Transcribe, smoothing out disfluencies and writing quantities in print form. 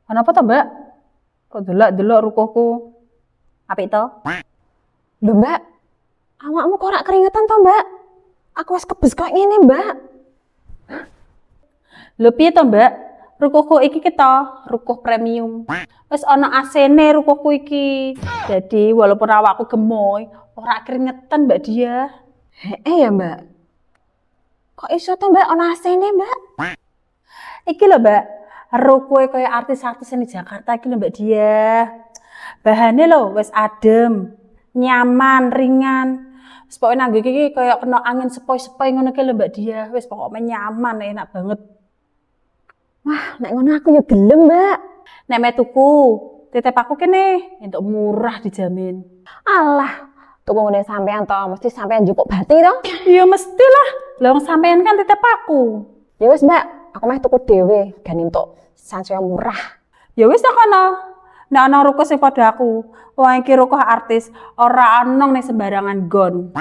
Kenapa toh, Mbak? Kok delok-delok rukoku? Apik to? Lho Mbak, awakmu kok ora keringetan to Mbak? Aku wis kebes kok ngene Mbak. Lho piye to, Mbak? Rukoku iki kita rukuh premium. Wis ana AC-ne rukoku iki. Jadi walaupun awakku gemoy, ora keringetan Mbak Dia. Heeh ya Mbak. Kok iso to Mbak ana AC-ne Mbak? Iki lho Mbak, rukuhe kaya artis-artis di Jakarta iki lho Mbak Dia. Bahane lho wis adem, nyaman, ringan. Wis pokoke nang iki kaya kena angin sepoi-sepoi ngono ki lho Mbak Dia. Wis pokoke nyaman, enak banget. Wah, nek ngono aku ya gelem Mbak. Nek me tuku, titip aku kene, entuk murah dijamin. Alah, tuku ngene sampean to, mesti sampean njupuk bati to? Ya mestilah, lah wong sampean kan titip aku. Ya wis Mbak, aku meh tuku dhewe, gan entuk sansaya murah. Ya wis tak kono. Nek ana ruko sing padha aku, wong iki ruko artis, ora ana ning sembarangan gon.